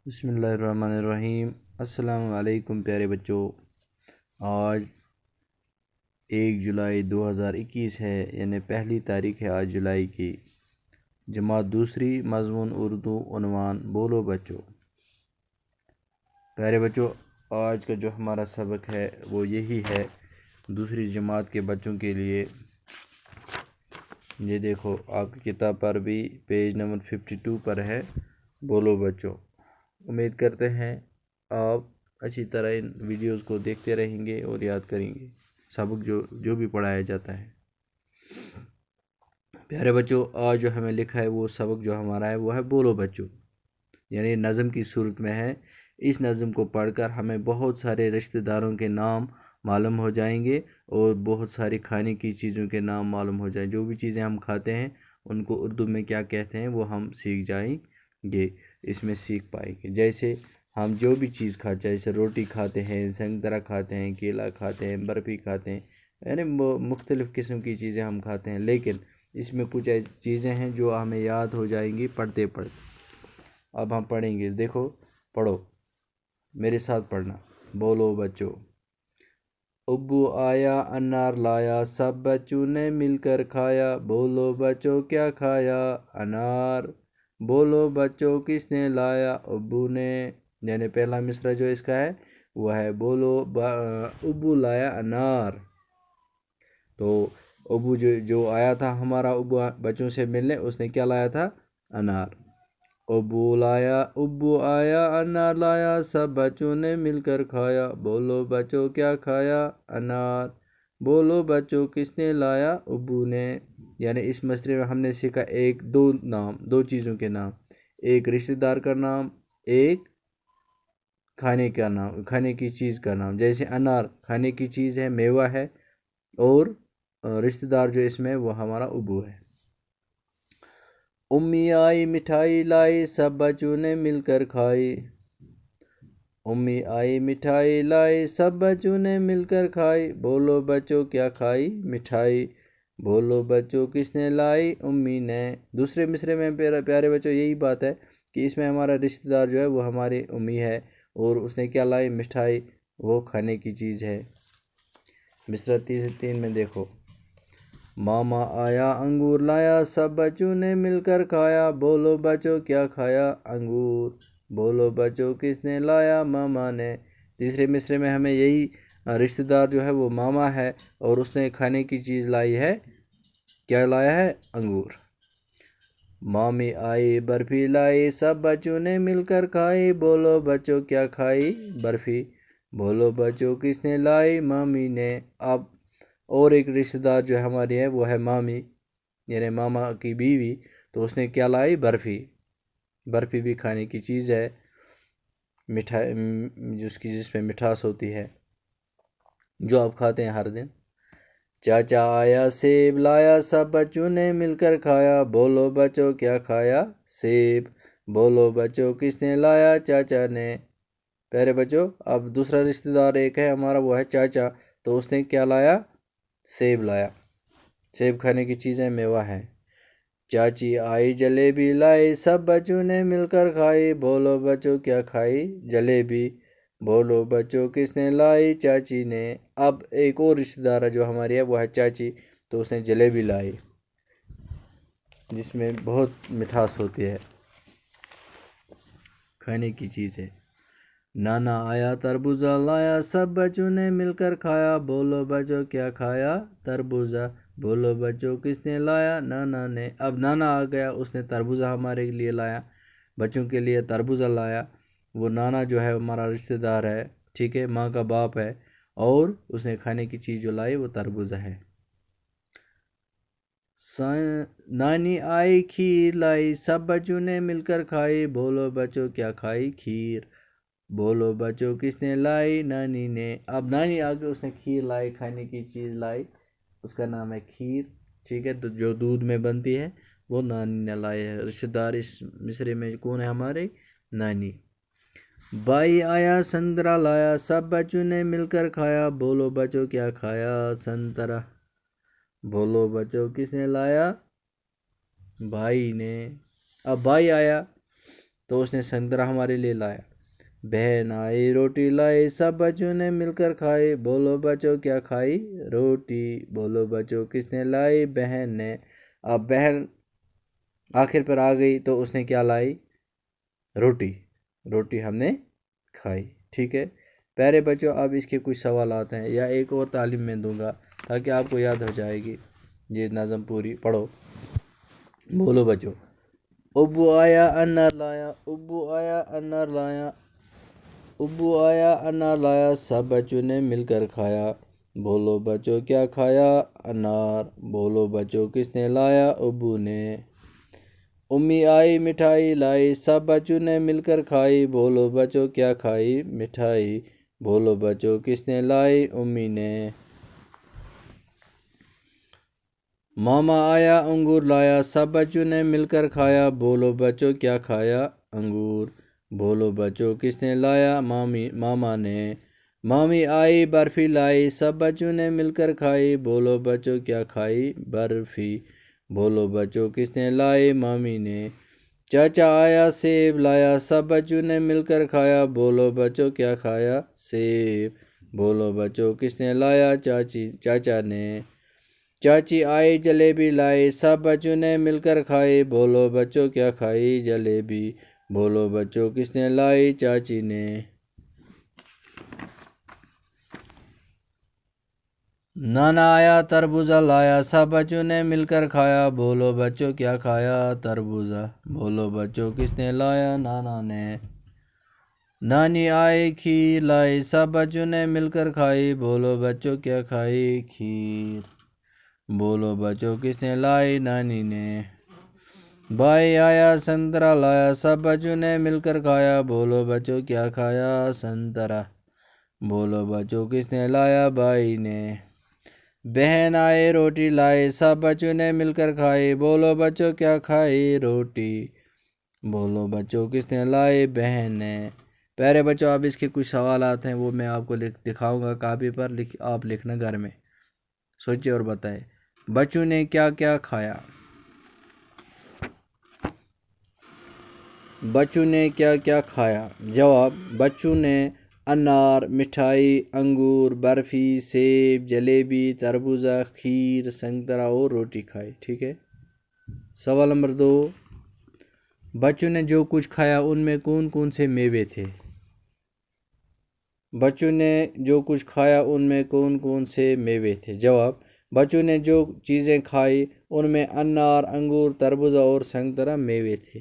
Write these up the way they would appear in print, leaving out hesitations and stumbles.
بسم اللہ الرحمن الرحیم۔ السلام علیکم پیارے بچوں۔ آج 1 جولائی 2021 ہے، یعنی پہلی تاریخ ہے آج جولائی کی۔ جماعت دوسری، مضمون اردو، عنوان بولو بچوں۔ پیارے بچوں، آج کا جو ہمارا سبق ہے وہ یہی ہے دوسری جماعت کے بچوں کے لیے۔ یہ دیکھو آپ کی کتاب پر بھی پیج نمبر 52 پر ہے، بولو بچوں۔ امید کرتے ہیں آپ اچھی طرح ان ویڈیوز کو دیکھتے رہیں گے اور یاد کریں گے سبق جو بھی پڑھایا جاتا ہے۔ پیارے بچوں، آج جو ہمیں لکھا ہے وہ سبق جو ہمارا ہے وہ ہے بولو بچوں، یعنی نظم کی صورت میں ہے۔ اس نظم کو پڑھ کر ہمیں بہت سارے رشتہ داروں کے نام معلوم ہو جائیں گے اور بہت ساری کھانے کی چیزوں کے نام معلوم ہو جائیں۔ جو بھی چیزیں ہم کھاتے ہیں ان کو اردو میں کیا کہتے ہیں وہ ہم سیکھ جائیں گے، اس میں سیکھ پائیں گے۔ جیسے ہم جو بھی چیز کھاتے ہیں، جیسے روٹی کھاتے ہیں، سنگترا کھاتے ہیں، کیلا کھاتے ہیں، برفی کھاتے ہیں، یعنی مختلف قسم کی چیزیں ہم کھاتے ہیں، لیکن اس میں کچھ ایسی چیزیں ہیں جو ہمیں یاد ہو جائیں گی پڑھتے پڑھتے۔ اب ہم پڑھیں گے، دیکھو پڑھو، میرے ساتھ پڑھنا۔ بولو بچوں۔ ابو آیا انار لایا، سب بچوں نے مل کر کھایا، بولو بچوں کیا کھایا؟ انار۔ بولو بچوں کس نے لایا؟ ابو نے۔ یعنی پہلا مصرع جو اس کا ہے وہ ہے بولو ابو لایا انار۔ تو ابو جو آیا تھا ہمارا ابو بچوں سے ملنے، اس نے کیا لایا تھا؟ انار۔ ابو آیا انار لایا، سب بچوں نے مل کر کھایا، بولو بچوں کیا کھایا؟ انار۔ بولو بچوں کس نے لایا؟ ابو نے۔ یعنی اس مصرعے میں ہم نے سیکھا دو چیزوں کے نام، ایک رشتہ دار کا نام، ایک کھانے کا نام، کھانے کی چیز کا نام۔ جیسے انار کھانے کی چیز ہے، میوہ ہے، اور رشتہ دار جو اس میں وہ ہمارا ابو ہے۔ امی آئی مٹھائی لائی، سب بچوں نے مل کر کھائی۔ امی آئی مٹھائی لائی، سب بچوں نے مل کر کھائی، بولو بچوں کیا کھائی؟ مٹھائی۔ بولو بچوں کس نے لائی؟ امی نے۔ دوسرے مصرعے میں پیارے بچوں یہی بات ہے کہ اس میں ہمارا رشتہ دار جو ہے وہ ہماری امی ہے، اور اس نے کیا لائی؟ مٹھائی، وہ کھانے کی چیز ہے۔ مصرعہ 3 میں دیکھو، ماما آیا انگور لایا، سب بچوں نے مل کر کھایا، بولو بچوں کیا کھایا؟ انگور۔ بولو بچوں کس نے لایا؟ ماما نے۔ تیسرے مصرعے میں ہمیں یہی رشتہ دار جو ہے وہ ماما ہے، اور اس نے کھانے کی چیز لائی ہے، کیا لایا ہے؟ انگور۔ مامی آئی برفی لائی، سب بچوں نے مل کر کھائی، بولو بچوں کیا کھائی؟ برفی۔ بولو بچوں کس نے لائی؟ مامی نے۔ اب اور ایک رشتہ دار جو ہماری ہے وہ ہے مامی، یعنی ماما کی بیوی، تو اس نے کیا لائی؟ برفی۔ برفی بھی کھانے کی چیز ہے، مٹھائی جس میں مٹھاس ہوتی ہے، جو آپ کھاتے ہیں ہر دن۔ چاچا آیا سیب لایا، سب بچوں نے مل کر کھایا، بولو بچوں کیا کھایا؟ سیب۔ بولو بچوں کس نے لایا؟ چاچا نے۔ پیارے بچوں، اب دوسرا رشتہ دار ایک ہے ہمارا، وہ ہے چاچا، تو اس نے کیا لایا؟ سیب لایا۔ سیب کھانے کی چیزیں میوہ ہے۔ چاچی آئی جلیبی لائی، سب بچوں نے مل کر کھائی، بولو بچوں کیا کھائی؟ جلیبی۔ بولو بچوں کس نے لائی؟ چاچی نے۔ اب ایک اور رشتہ دار جو ہماری ہے وہ ہے چاچی، تو اس نے جلیبی لائی، جس میں بہت مٹھاس ہوتی ہے، کھانے کی چیز ہے۔ نانا آیا تربوزہ لایا، سب بچوں نے مل کر کھایا، بولو بچوں کیا کھایا؟ تربوزہ۔ بولو بچوں کس نے لایا؟ نانا نے۔ اب نانا آ گیا، اس نے تربوزہ ہمارے لیے لایا، بچوں کے لیے تربوزہ لایا۔ وہ نانا جو ہے ہمارا رشتہ دار ہے، ٹھیک ہے، ماں کا باپ ہے، اور اس نے کھانے کی چیز جو لائی وہ تربوزہ ہے۔ نانی آئی کھیر لائی، سب بچوں نے مل کر کھائی، بولو بچوں کیا کھائی؟ کھیر۔ بولو بچوں کس نے لائی؟ نانی نے۔ اب نانی آ کے اس نے کھیر لائی، کھانے کی چیز لائی، اس کا نام ہے کھیر، ٹھیک ہے، تو جو دودھ میں بنتی ہے وہ نانی نے لائی ہے۔ رشتہ دار اس مصرعے میں کون ہے ہمارے؟ نانی۔ بھائی آیا سنترا لایا، سب بچوں نے مل کر کھایا، بولو بچوں کیا کھایا؟ سنترا۔ بولو بچوں کس نے لایا؟ بھائی نے۔ اب بھائی آیا تو اس نے سنترا ہمارے لیے لایا۔ بہن آئی روٹی لائی سب بچوں نے مل کر کھائی، بولو بچوں کیا کھائی؟ روٹی۔ بولو بچوں کس نے لائی؟ بہن نے۔ اب بہن آخر پر آ گئی تو اس نے کیا لائی؟ روٹی۔ روٹی ہم نے کھائی، ٹھیک ہے۔ پیارے بچوں اب اس کے کچھ سوالات ہیں، یا ایک اور تعلیم میں دوں گا تاکہ آپ کو یاد ہو جائے گی یہ نظم پوری۔ پڑھو، بولو بچوں۔ ابو آیا انار لایا، ابو آیا انار لایا، ابو آیا انار لایا سب بچوں نے مل کر کھایا، بولو بچوں کیا کھایا؟ انار۔ بولو بچوں کس نے لایا؟ ابو نے۔ امی آئی مٹھائی لائی سب بچوں نے مل کر کھائی، بولو بچوں کیا کھائی؟ مٹھائی۔ بولو بچوں کس نے لائی؟ امی نے۔ ماما آیا انگور لایا سب بچوں نے مل کر کھایا، بولو بچوں کیا کھایا؟ انگور۔ بولو بچوں کس نے لایا؟ ماما نے۔ مامی آئی برفی لائی سب بچوں نے مل کر کھائی، بولو بچوں کیا کھائی؟ برفی۔ بولو بچوں کس نے لائی؟ مامی نے۔ چاچا آیا سیب لایا سب بچوں نے مل کر کھایا، بولو بچوں کیا کھایا؟ سیب۔ بولو بچوں کس نے لایا؟ چاچا نے۔ چاچی آئی جلیبی لائی سب بچوں نے مل کر کھائی، بولو بچوں کیا کھائی؟ جلیبی۔ بولو بچوں کس نے لائی؟ چاچی نے۔ نانا آیا تربوزہ لایا سب بچوں نے مل کر کھایا، بولو بچوں کیا کھایا؟ تربوزہ۔ بولو بچوں کس نے لایا؟ نانا نے۔ نانی آئی کھیر لائی سب بچوں نے مل کر کھائی، بولو بچوں کیا کھائی؟ کھیر۔ بولو بچوں کس نے لائی؟ نانی نے۔ بھائی آیا سنترا لایا سب بچوں نے مل کر کھایا، بولو بچوں کیا کھایا؟ سنترا۔ بولو بچوں کس نے لایا؟ بھائی نے۔ بہن آئے روٹی لائی سب بچوں نے مل کر کھائی، بولو بچوں کیا کھائی؟ روٹی۔ بولو بچوں کس نے لائی؟ بہن نے۔ پیارے بچوں اب اس کے کچھ سوالات ہیں، وہ میں آپ کو دکھاؤں گا کاپی پر، آپ لکھنا گھر میں، سوچے اور بتائے۔ بچوں نے کیا کیا کھایا؟ بچوں نے کیا کیا کھایا؟ جواب: بچوں نے انار، مٹھائی، انگور، برفی، سیب، جلیبی، تربوزہ، کھیر، سنترا اور روٹی کھائی، ٹھیک ہے۔ سوال نمبر 2، بچوں نے جو کچھ کھایا ان میں کون کون سے میوے تھے؟ بچوں نے جو کچھ کھایا ان میں کون کون سے میوے تھے؟ جواب: بچوں نے جو چیزیں کھائی ان میں انار، انگور، تربوزہ اور سنترا میوے تھے۔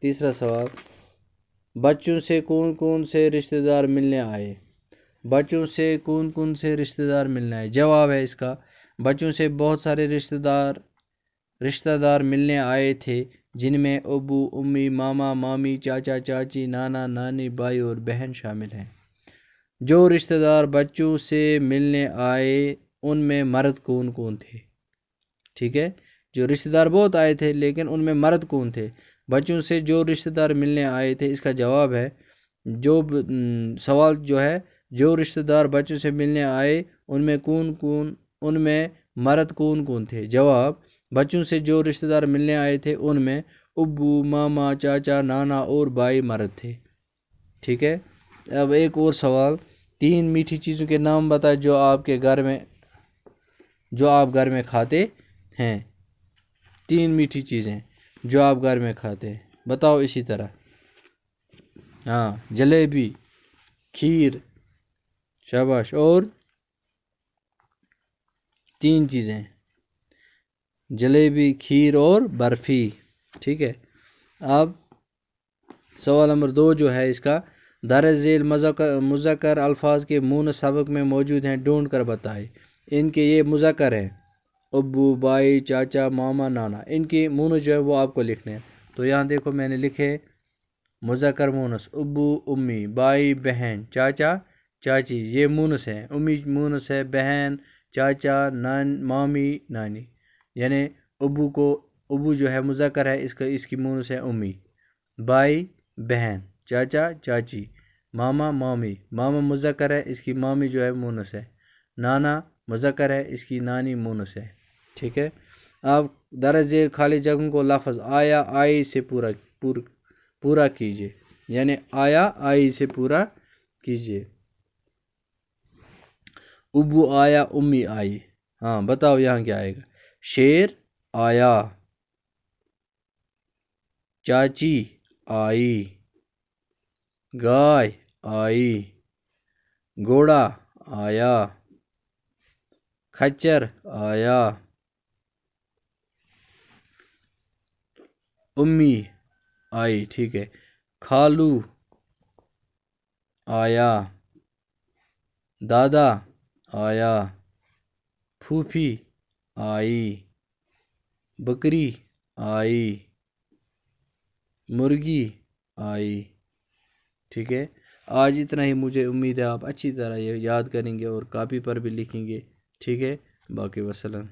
تیسرا سوال، بچوں سے کون کون سے رشتہ دار ملنے آئے؟ بچوں سے کون کون سے رشتہ دار ملنے آئے؟ جواب ہے اس کا: بچوں سے بہت سارے رشتہ دار ملنے آئے تھے، جن میں ابو، امی، ماما، مامی، چاچا، چاچی، نانا، نانی، بھائی اور بہن شامل ہیں۔ جو رشتہ دار بچوں سے ملنے آئے ان میں مرد کون کون تھے؟ ٹھیک ہے، جو رشتہ دار بہت آئے تھے لیکن ان میں مرد کون تھے؟ بچوں سے جو رشتہ دار ملنے آئے تھے، اس کا جواب ہے سوال جو ہے جو رشتہ دار بچوں سے ملنے آئے ان میں مرد کون کون تھے؟ جواب: بچوں سے جو رشتہ دار ملنے آئے تھے ان میں ابو، ماما، چاچا، نانا اور بھائی مرد تھے، ٹھیک ہے۔ اب ایک اور سوال، 3 میٹھی چیزوں کے نام بتا جو آپ گھر میں کھاتے ہیں۔ 3 میٹھی چیزیں جو آپ گھر میں کھاتے ہیں، بتاؤ اسی طرح۔ جلیبی، کھیر، شاباش، اور 3 چیزیں، جلیبی، کھیر اور برفی، ٹھیک ہے۔ اب سوال نمبر 2 جو ہے اس کا، درج ذیل مذکر الفاظ کے مونس سبق میں موجود ہیں، ڈھونڈ کر بتائے۔ ان کے یہ مذکر ہیں، ابو، بھائی، چاچا، ماما، نانا، ان کی مونس جو ہے وہ آپ کو لکھنے ہیں۔ تو یہاں دیکھو میں نے لکھے مذکر مونس، ابو، امی، بھائی، بہن، چاچا، چاچی، یہ مونس ہیں۔ امی مونس ہے، بہن، چاچا، مامی، نانی، یعنی ابو جو ہے مذکر ہے، اس کی مونس ہے امی، بھائی، بہن، چاچا، چاچی، ماما، مامی، ماما مذکر ہے، اس کی مامی جو ہے مونس ہے، نانا مذکر ہے، اس کی نانی مونس ہے، ٹھیک ہے۔ اب درج ذیل خالی جگہوں کو لفظ آیا آئی سے پورا کیجیے، یعنی آیا آئی سے پورا کیجیے۔ ابو آیا امی آئی، ہاں بتاؤ یہاں کیا آئے گا؟ شیر آیا، چاچی آئی، گائے آئی، گھوڑا آیا، کھچر آیا، امی آئی، ٹھیک ہے، کھالو آیا، دادا آیا، پھوپھی آئی، بکری آئی، مرغی آئی، ٹھیک ہے۔ آج اتنا ہی، مجھے امید ہے آپ اچھی طرح یہ یاد کریں گے اور کاپی پر بھی لکھیں گے، ٹھیک ہے۔ باقی وسلام۔